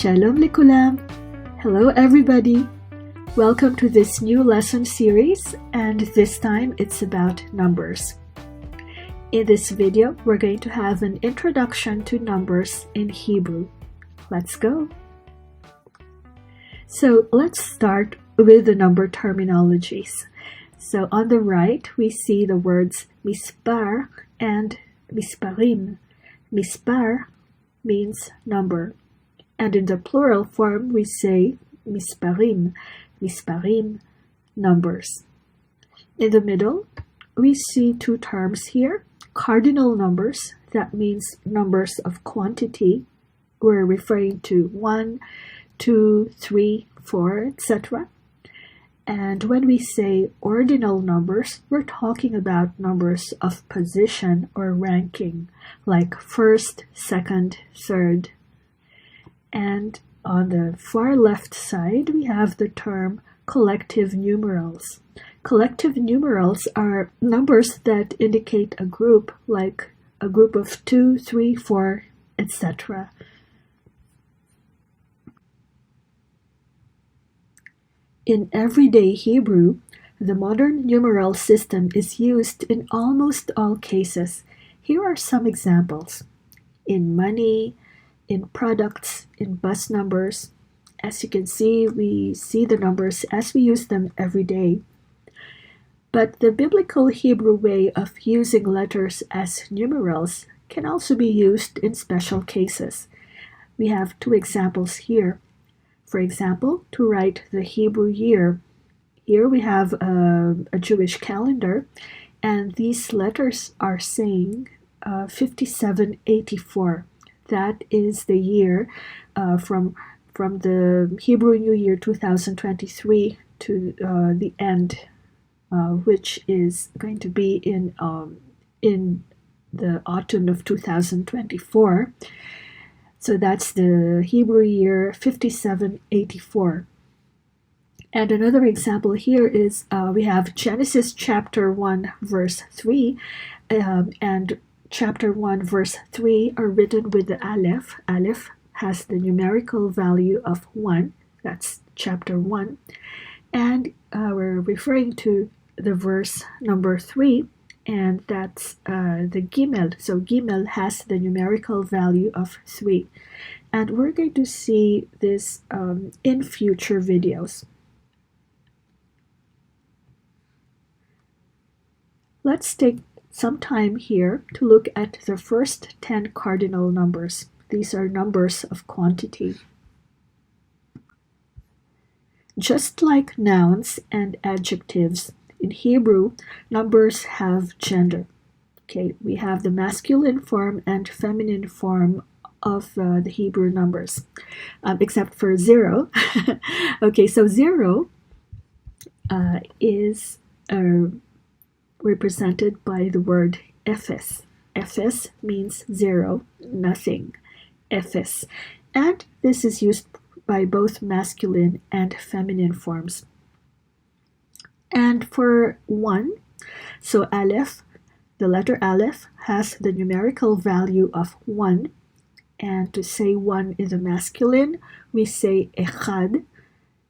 Shalom likulam! Hello everybody! Welcome to this new lesson series, and this time it's about numbers. In this video, we're going to have an introduction to numbers in Hebrew. Let's go! So let's start with the number terminologies. So on the right, we see the words mispar and misparim. Mispar means number. And in the plural form, we say misparim, misparim, numbers. In the middle, we see two terms here. Cardinal numbers, that means numbers of quantity. We're referring to 1, 2, 3, 4, etc. And when we say ordinal numbers, we're talking about numbers of position or ranking, like first, second, third. And on the far left side, we have the term collective numerals. Collective numerals are numbers that indicate a group, like a group of 2, 3, 4, etc. In everyday Hebrew, the modern numeral system is used in almost all cases. Here are some examples. In money, in products, in bus numbers. As you can see, we see the numbers as we use them every day. But the biblical Hebrew way of using letters as numerals can also be used in special cases. We have two examples here. For example, to write the Hebrew year. Here we have a Jewish calendar, and these letters are saying 5784. That is the year from the Hebrew New Year 2023 to the end, which is going to be in the autumn of 2024. So that's the Hebrew year 5784. And another example here is we have Genesis chapter 1 verse 3 and Chapter 1 verse 3 are written with the Aleph. Aleph has the numerical value of 1. That's chapter 1. And we're referring to the verse number 3, and that's the Gimel. So Gimel has the numerical value of 3. And we're going to see this in future videos. Let's take some time here to look at the first 10 cardinal numbers. These are numbers of quantity. Just like nouns and adjectives, in Hebrew, numbers have gender. Okay, we have the masculine form and feminine form of the Hebrew numbers, except for 0. Okay, so 0 is represented by the word ephes. Ephes means 0, nothing. Ephes. And this is used by both masculine and feminine forms. And for 1, so Aleph, the letter Aleph has the numerical value of 1. And to say 1 in the masculine, we say echad.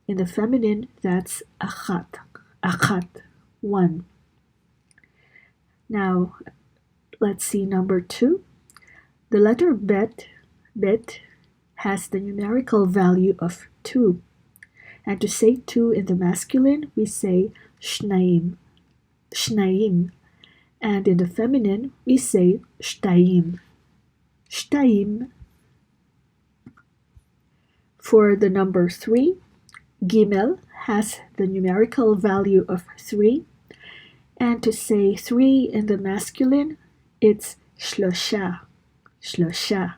In the feminine, that's achat. Achat, 1. Now, let's see number 2. The letter bet has the numerical value of 2. And to say 2 in the masculine, we say shnaim, shnaim. And in the feminine, we say shtayim, shtayim. For the number 3, Gimel has the numerical value of 3. And to say 3 in the masculine, it's shlosha, shlosha.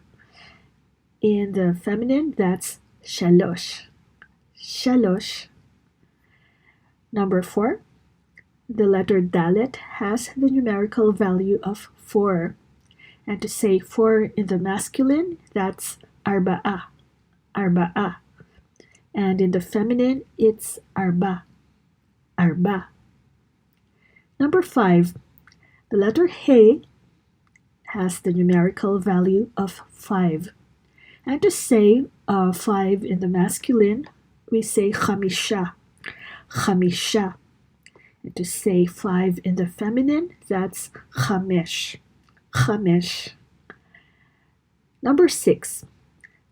In the feminine, that's shalosh, shalosh. Number 4, the letter Dalet has the numerical value of 4. And to say 4 in the masculine, that's arba'ah, arba'ah. And in the feminine, it's arba, arba. Number 5, the letter He has the numerical value of 5. And to say 5 in the masculine, we say khamisha, khamisha. And to say 5 in the feminine, that's khamesh, khamesh. Number 6,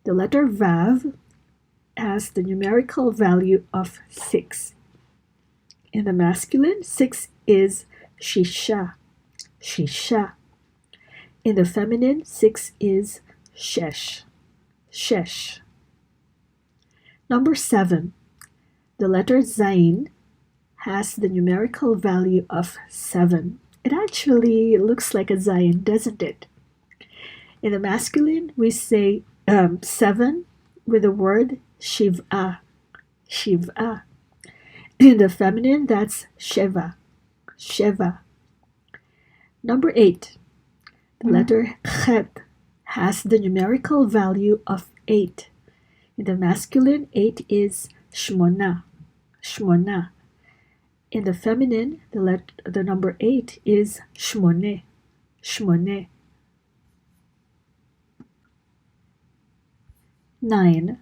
the letter Vav has the numerical value of 6. In the masculine, 6 is shisha, shisha. In the feminine, 6 is shesh, shesh. Number 7, the letter Zain has the numerical value of 7. It actually looks like a Zayin, doesn't it? In the masculine, we say 7 with the word shiv'a, shiv'a. In the feminine, that's sheva, sheva. Number 8, the letter chet has the numerical value of 8. In the masculine, 8 is shmona, shmona. In the feminine, the number 8 is shmone, shmone. 9,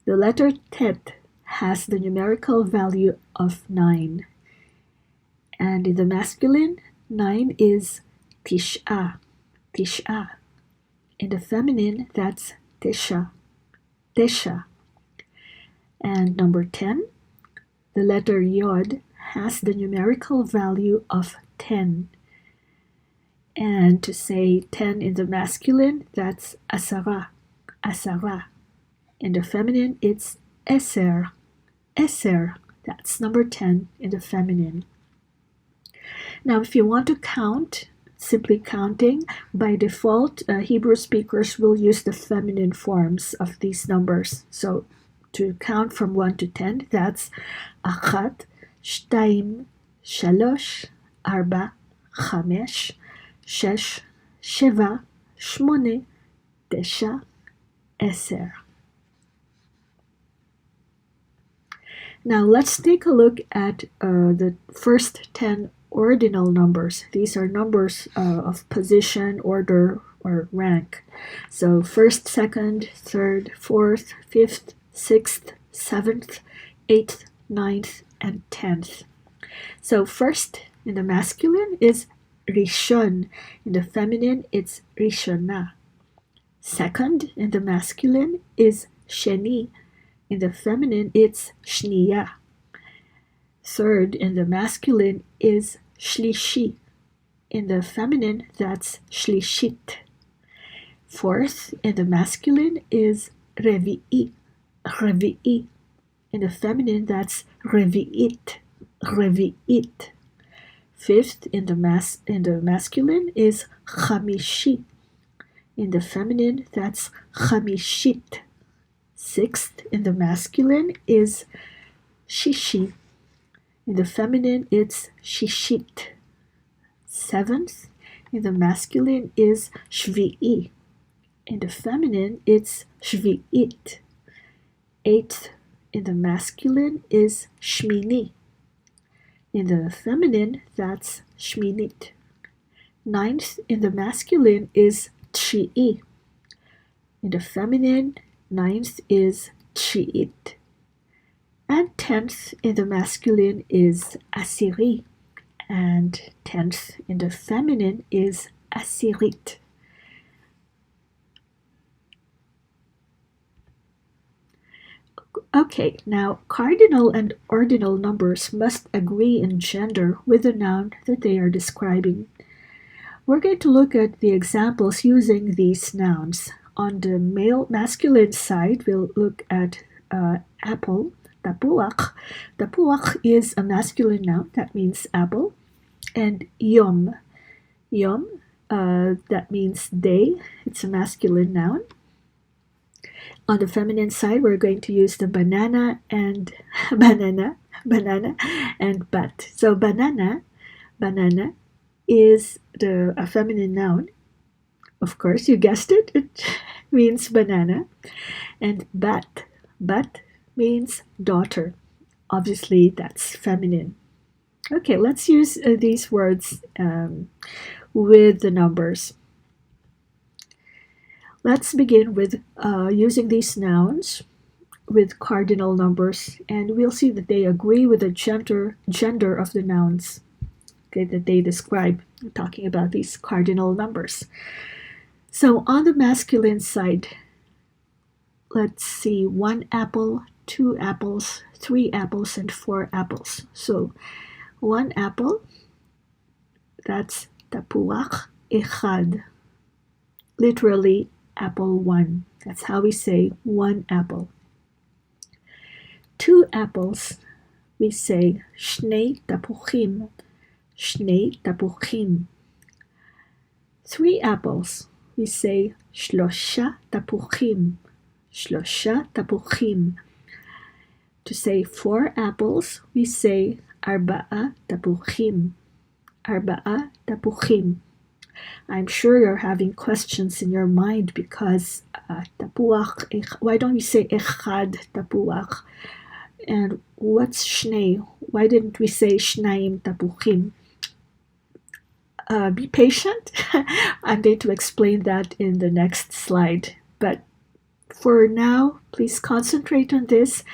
the letter tet has the numerical value of 9. And in the masculine, 9 is tish'a, tish'a. In the feminine, that's tesha, tesha. And number 10, the letter yod has the numerical value of 10. And to say 10 in the masculine, that's asara, asara. In the feminine, it's eser, eser. That's number 10 in the feminine. Now, if you want to count, simply counting, by default, Hebrew speakers will use the feminine forms of these numbers. So to count from 1 to 10, that's achat, shtayim, shalosh, arba, chamesh, shesh, sheva, shmone, tesha, eser. Now let's take a look at the first 10 ordinal numbers. These are numbers of position, order, or rank. So first, second, third, fourth, fifth, sixth, seventh, eighth, ninth, and 10th. So first in the masculine is rishon. In the feminine, it's rishona. Second in the masculine is sheni. In the feminine, it's shniya. Third in the masculine is shlishi. In the feminine, that's shlishit. Fourth in the masculine is revi'i, revi'i. In the feminine, that's revi'it, revi'it. Fifth in the masculine is chamishi. In the feminine, that's chamishit. Sixth in the masculine is shishi. In the feminine, it's shishit. Seventh in the masculine is shvi'i. In the feminine, it's shvi'it. Eighth in the masculine is shmini. In the feminine, that's shminit. Ninth in the masculine is tshi'i. In the feminine, ninth is tshi'it. And 10th in the masculine is asiri. And 10th in the feminine is asirit. Okay, now cardinal and ordinal numbers must agree in gender with the noun that they are describing. We're going to look at the examples using these nouns. On the masculine side, we'll look at apple, tapuach. Tapuach is a masculine noun, that means apple. And yom, yom, that means day, it's a masculine noun. On the feminine side, we're going to use the banana and banana and bat. So banana is a feminine noun. Of course, you guessed it. It means banana. And bat means daughter. Obviously, that's feminine. Okay, let's use these words with the numbers. Let's begin with using these nouns with cardinal numbers, and we'll see that they agree with the gender of the nouns, okay, that they describe. I'm talking about these cardinal numbers. So on the masculine side, let's see, 1 apple, 2 apples, 3 apples, and 4 apples. So 1 apple, that's tapuach echad, literally apple 1. That's how we say 1 apple. 2 apples, we say shnei tapuchim, shnei tapuchim. 3 apples, we say shlosha tapuchim, shlosha tapuchim. To say 4 apples, we say arba'a tapuchim, arba'a tapuchim. I'm sure you're having questions in your mind because tapuach, why don't we say echad tapuach? And what's shnei? Why didn't we say shnaim tapuchim? Be patient. I'm going to explain that in the next slide. But for now, please concentrate on this.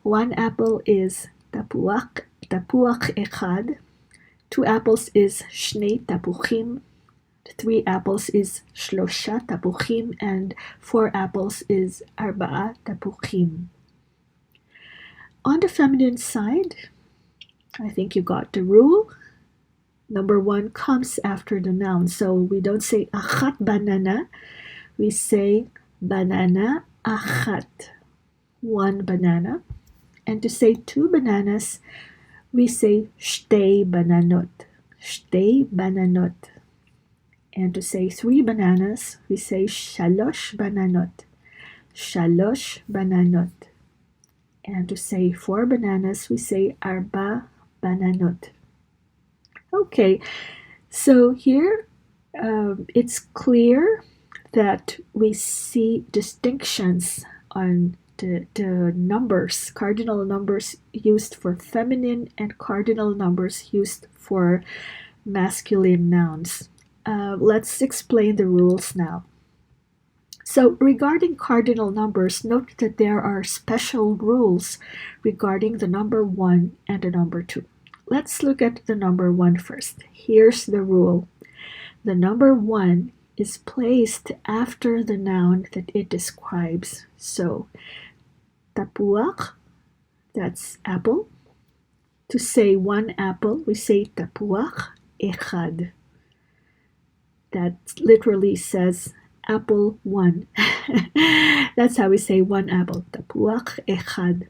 1 apple is tapuach echad. 2 apples is shnei tapuchim. 3 apples is shlosha tapuchim. And 4 apples is arba'a tapuchim. On the feminine side, I think you got the rule. Number 1 comes after the noun. So we don't say achat banana. We say banana achat, 1 banana. And to say 2 bananas, we say shtei bananot, shtei bananot. And to say 3 bananas, we say shalosh bananot, shalosh bananot. And to say 4 bananas, we say arba bananot. Okay, so here it's clear that we see distinctions on the numbers, cardinal numbers used for feminine and cardinal numbers used for masculine nouns. Let's explain the rules now. So regarding cardinal numbers, note that there are special rules regarding the number 1 and the number 2. Let's look at the number 1 first. Here's the rule. The number 1 is placed after the noun that it describes. So, tapuach, that's apple. To say 1 apple, we say tapuach echad. That literally says apple 1. That's how we say 1 apple, tapuach echad.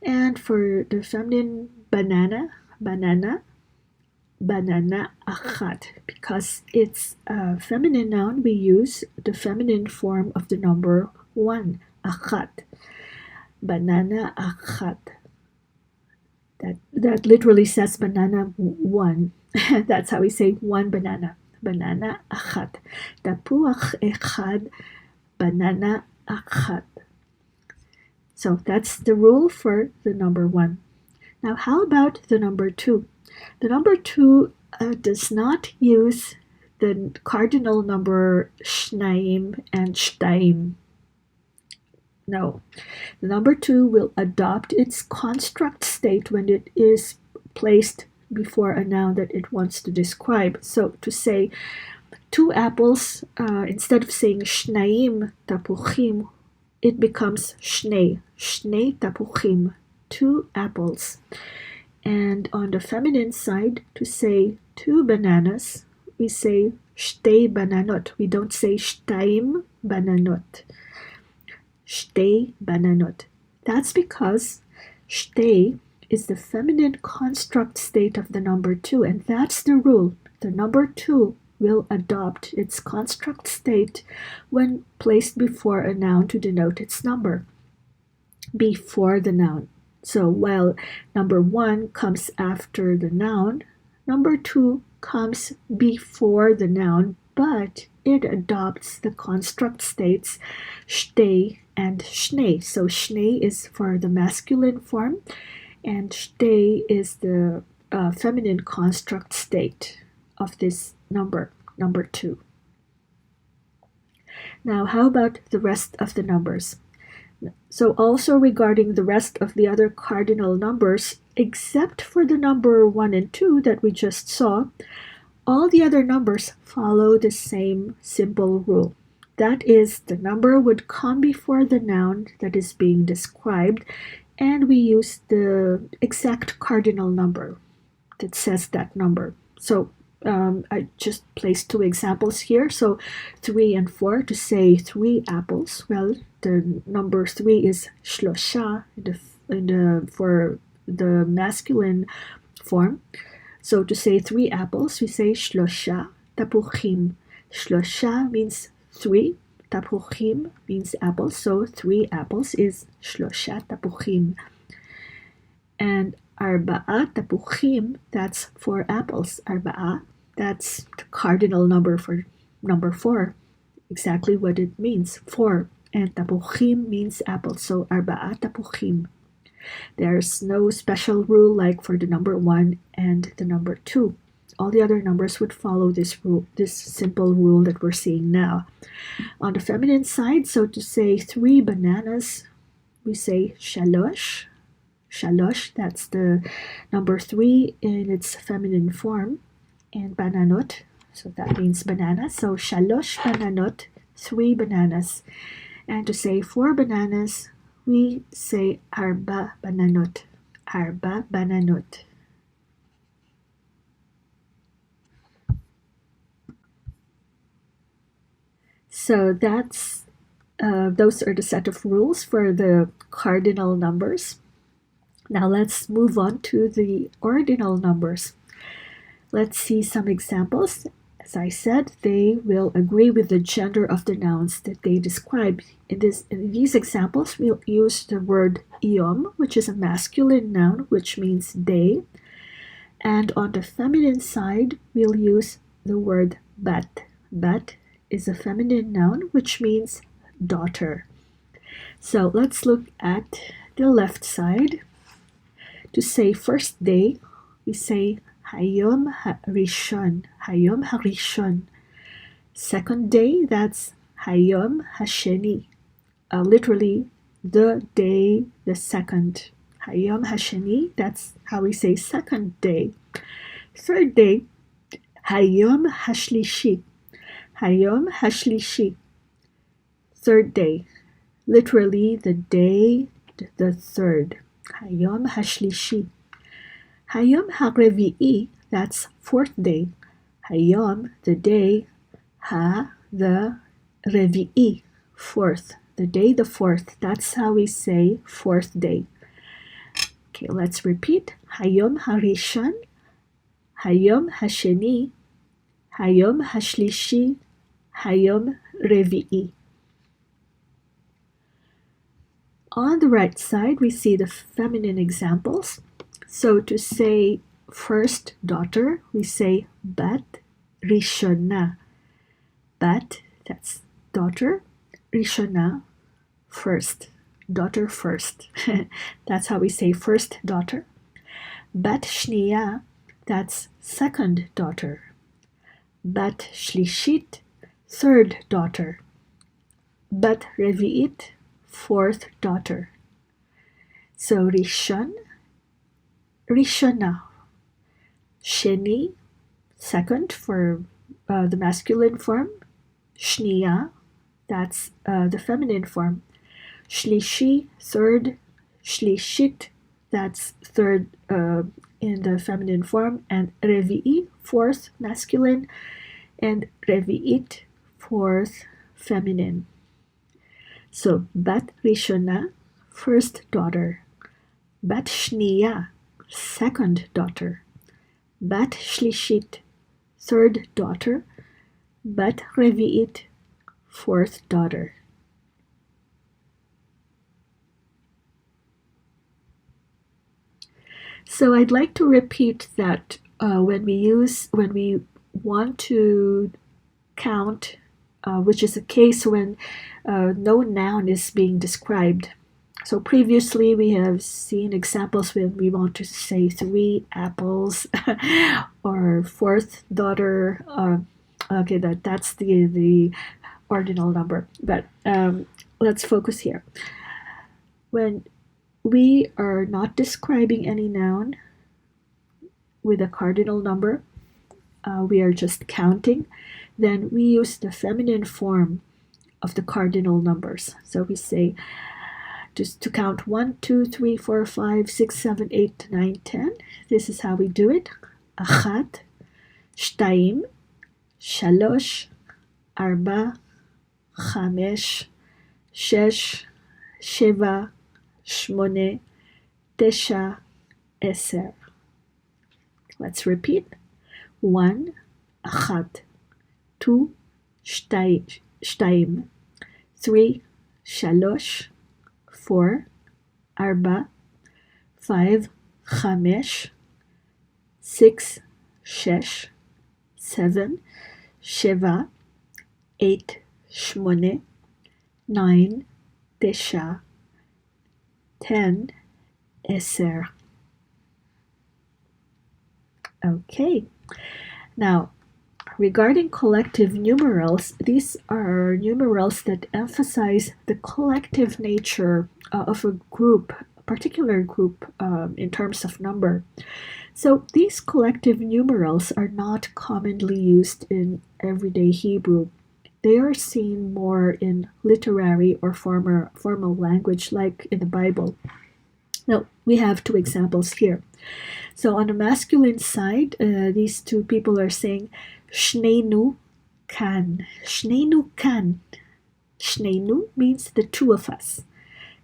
And for the feminine banana, banana achat. Because it's a feminine noun, we use the feminine form of the number 1, achat. Banana achat. That literally says banana 1. That's how we say 1 banana. Banana achat. Tapuach echad, banana achat. So that's the rule for the number 1. Now how about the number 2? The number 2 does not use the cardinal number shnaim and shtaim. No. The number 2 will adopt its construct state when it is placed before a noun that it wants to describe. So to say 2 apples, instead of saying shnaim tapuchim, it becomes shnei tapuchim, 2 apples. And on the feminine side, to say 2 bananas, we say shtei bananot. We don't say shtaim bananot. Shtei bananot. That's because shtei is the feminine construct state of the number 2, and that's the rule. The number 2 will adopt its construct state when placed before a noun to denote its number. Before the noun. So while number 1 comes after the noun, number 2 comes before the noun, but it adopts the construct states shtei and shnei. So shnei is for the masculine form, and shtei is the feminine construct state of this number 2. Now, how about the rest of the numbers? So also regarding the rest of the other cardinal numbers, except for the number 1 and 2 that we just saw, all the other numbers follow the same simple rule. That is, the number would come before the noun that is being described, and we use the exact cardinal number that says that number. So I just placed 2 examples here. So 3 and 4 to say 3 apples. Well, the number 3 is shlosha for the masculine form. So to say 3 apples, we say shlosha tapuchim. Shlosha means 3. Tapuchim means apples. So 3 apples is shlosha tapuchim. And arba'a tapuchim, that's 4 apples. Arba'a, that's the cardinal number for number 4. Exactly what it means, 4. And tapuchim means apples. So arba'a tapuchim. There's no special rule like for the number 1 and the number 2. All the other numbers would follow this rule, this simple rule that we're seeing now. On the feminine side, so to say 3 bananas, we say shalosh. Shalosh, that's the number 3 in its feminine form. And bananot, so that means banana. So shalosh bananot, 3 bananas. And to say 4 bananas, we say arba bananot. Arba bananot. So those are the set of rules for the cardinal numbers. Now let's move on to the ordinal numbers. Let's see some examples. As I said, they will agree with the gender of the nouns that they describe. In these examples, we'll use the word yom, which is a masculine noun, which means day. And on the feminine side, we'll use the word bat. Bat is a feminine noun, which means daughter. So let's look at the left side. To say first day, we say Hayom HaRishon. Hayom HaRishon. Second day, that's Hayom HaSheni. Literally, the day, the second. Hayom HaSheni, that's how we say second day. Third day, Hayom HaShlishi. Hayom HaShlishi. Third day. Literally, the day, the third. Hayom HaShlishi. Hayom HaRevi'i, that's fourth day. Hayom, the day, the Revi'i, fourth. The day, the fourth. That's how we say fourth day. Okay, let's repeat. Hayom HaRishon, Hayom HaSheni, Hayom HaShlishi, Hayom Revi'i. On the right side, we see the feminine examples. So to say first daughter, we say bat rishona. Bat, that's daughter. Rishona, first. Daughter first. That's how we say first daughter. Bat shniya, that's second daughter. Bat shlishit, third daughter. Bat revi'it, fourth daughter. So Rishon, Rishona. Sheni, second for the masculine form. Shniya, that's the feminine form. Shlishi, third. Shlishit, that's third in the feminine form. And Revi'i, fourth masculine. And Revi'it, fourth feminine. So Bat Rishona, first daughter. Bat Shniya, second daughter. Bat Shlishit, third daughter. Bat Revi'it, fourth daughter. So I'd like to repeat that when we want to count, which is a case when no noun is being described. So previously we have seen examples when we want to say 3 apples or fourth daughter. Okay, that's the ordinal number. But let's focus here. When we are not describing any noun with a cardinal number, we are just counting, then we use the feminine form of the cardinal numbers. So we say, just to count 1, 2, 3, 4, 5, 6, 7, 8, 9, 10. This is how we do it. Achat, shtayim, shalosh, arba, chamesh, shesh, sheva, shmone, tesha, eser. Let's repeat. 1, achat, 2, shtayim, 3, shalosh, 4, arba, 5, chamesh, 6, shesh, 7, sheva, 8, shmone, 9, tesha, 10, eser. Okay, now regarding collective numerals, these are numerals that emphasize the collective nature of a group, a particular group in terms of number. So these collective numerals are not commonly used in everyday Hebrew. They are seen more in literary or formal language like in the Bible. Now, we have two examples here. So on the masculine side, these two people are saying, Shneinu kan. Shneinu kan. Shneinu means the two of us.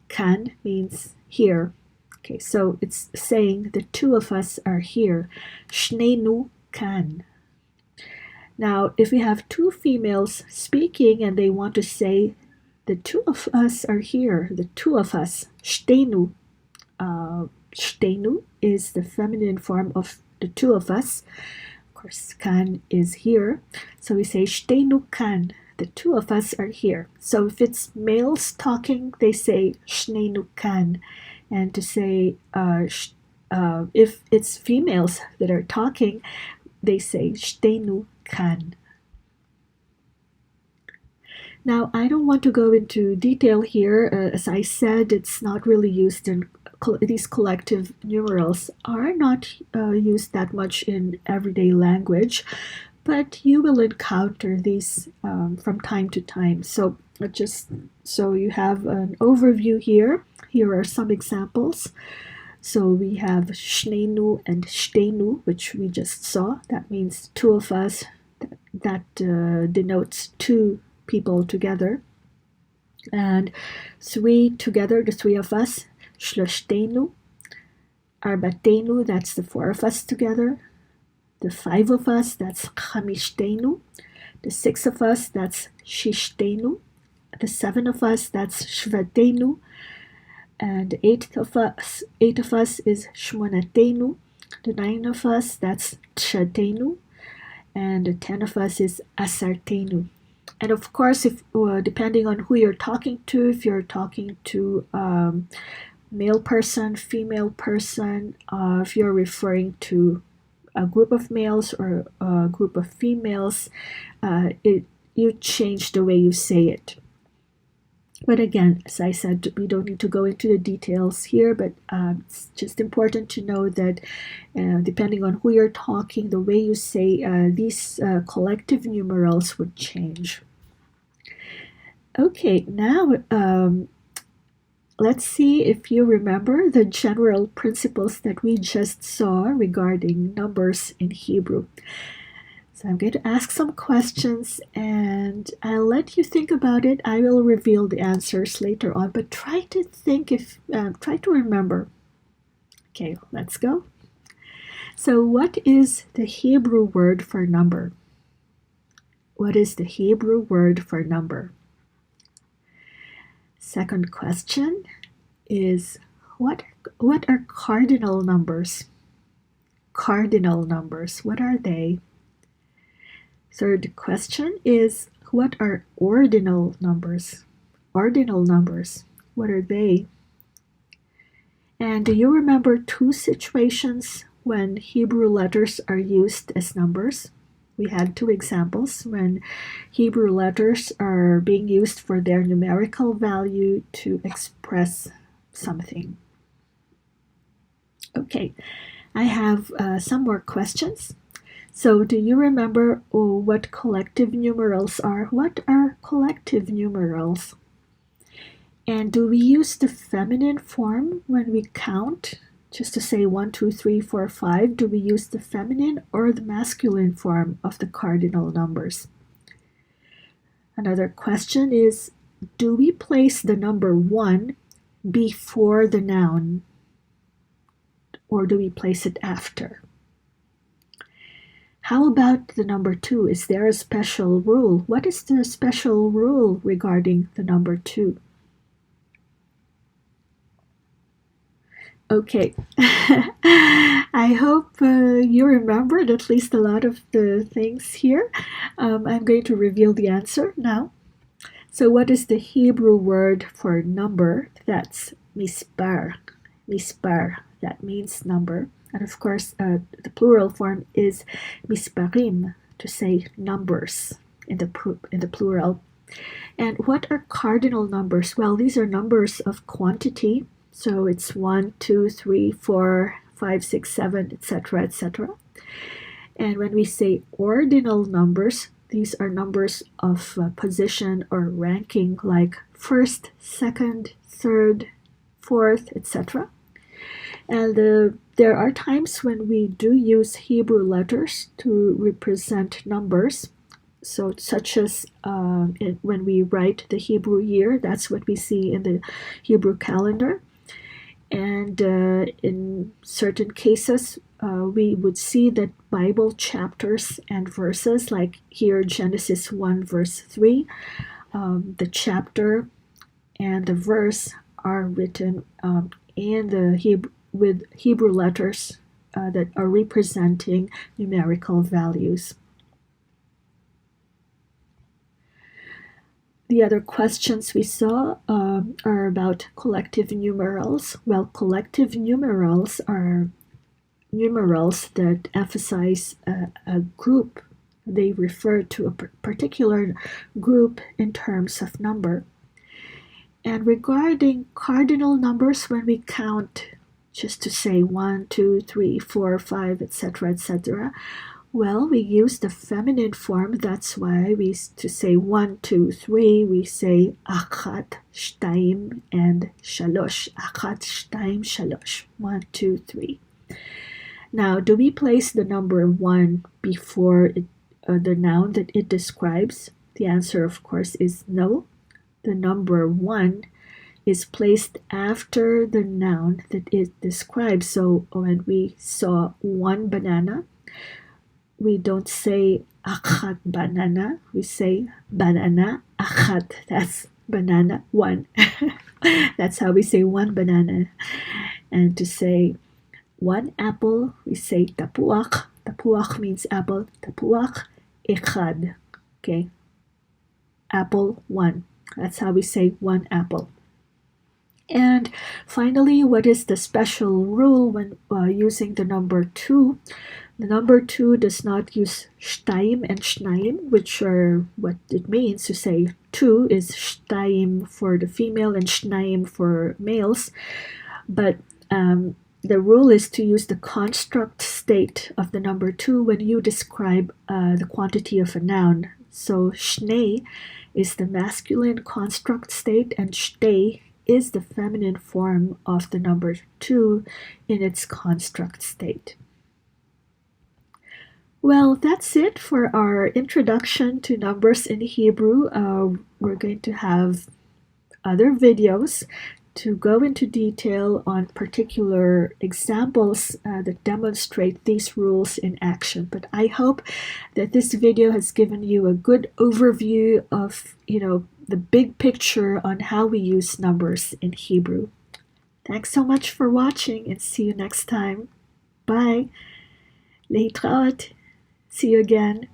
Kan means here. Okay, so it's saying the two of us are here. Shneinu kan. Now, if we have two females speaking and they want to say, the two of us are here, the two of us, shtenu. Shtenu is the feminine form of the two of us. Of course, kan is here. So we say shtenu kan. The two of us are here. So if it's males talking, they say shnenu kan. And to say if it's females that are talking, they say shtenu kan. Now, I don't want to go into detail here. As I said, it's not really used in these collective numerals are not used that much in everyday language, but you will encounter these from time to time. So just so you have an overview here, here are some examples. So we have shnenu and shtenu, which we just saw. That means two of us. That denotes two people together. And three together, the three of us. Shloshtenu, arbatenu, that's the four of us together. The five of us, that's chamishtenu. The six of us, that's shishtenu. The seven of us, that's shvatenu. And the eight of us is shmonatenu. The nine of us, that's tshatenu. And the 10 of us is asartenu. And of course, if depending on who you're talking to, if you're talking to male person, female person, if you're referring to a group of males or a group of females, you change the way you say it. But again, as I said, we don't need to go into the details here, but it's just important to know that depending on who you're talking, the way you say these collective numerals would change. Okay, now let's see if you remember the general principles that we just saw regarding numbers in Hebrew. So I'm going to ask some questions and I'll let you think about it. I will reveal the answers later on, but try to think try to remember. Okay, let's go. So what is the Hebrew word for number? What is the Hebrew word for number? Second question is, what are cardinal numbers? Cardinal numbers, what are they? Third question is, what are ordinal numbers? Ordinal numbers, what are they? And do you remember two situations when Hebrew letters are used as numbers? We had two examples when Hebrew letters are being used for their numerical value to express something. Okay, I have some more questions. So do you remember what collective numerals are? What are collective numerals? And do we use the feminine form when we count? Just to say 1, 2, 3, 4, 5, do we use the feminine or the masculine form of the cardinal numbers? Another question is, do we place the number 1 before the noun, or do we place it after? How about the number 2? Is there a special rule? What is the special rule regarding the number 2? Okay, I hope you remembered at least a lot of the things here. I'm going to reveal the answer now. So what is the Hebrew word for number? That's mispar. Mispar, that means number. And of course, the plural form is misparim, to say numbers in the plural. And what are cardinal numbers? Well, these are numbers of quantity. So it's 1, 2, 3, 4, 5, 6, 7, etc., etc. And when we say ordinal numbers, these are numbers of position or ranking, like first, second, third, fourth, etc. And there are times when we do use Hebrew letters to represent numbers. So such as when we write the Hebrew year, that's what we see in the Hebrew calendar. And in certain cases, we would see that Bible chapters and verses, like here Genesis 1 verse 3, the chapter and the verse are written in the with Hebrew letters that are representing numerical values. The other questions we saw are about collective numerals. Well, collective numerals are numerals that emphasize a group. They refer to a particular group in terms of number. And regarding cardinal numbers, when we count, just to say 1, 2, 3, 4, 5, etc., etc., well, we use the feminine form. That's why to say 1, 2, 3, we say achat, shtaim, and shalosh. Achat, shtaim, shalosh. 1, 2, 3. Now, do we place the number 1 before the noun that it describes? The answer, of course, is no. The number 1 is placed after the noun that it describes. So when we saw 1 banana, we don't say achat banana, we say banana achat. That's banana 1. That's how we say 1 banana. And to say 1 apple, we say tapuach. Tapuach means apple. Tapuach echad. Okay, apple 1. That's how we say 1 apple. And finally, what is the special rule when using the number 2? The number 2 does not use shtaim and shnaim, which are what it means to say 2 is shtaim for the female and shnaim for males. But the rule is to use the construct state of the number 2 when you describe the quantity of a noun. So shnei is the masculine construct state, and shtei is the feminine form of the number 2 in its construct state. Well, that's it for our introduction to numbers in Hebrew. We're going to have other videos to go into detail on particular examples that demonstrate these rules in action. But I hope that this video has given you a good overview of, the big picture on how we use numbers in Hebrew. Thanks so much for watching, and see you next time. Bye. Leitraot. See you again.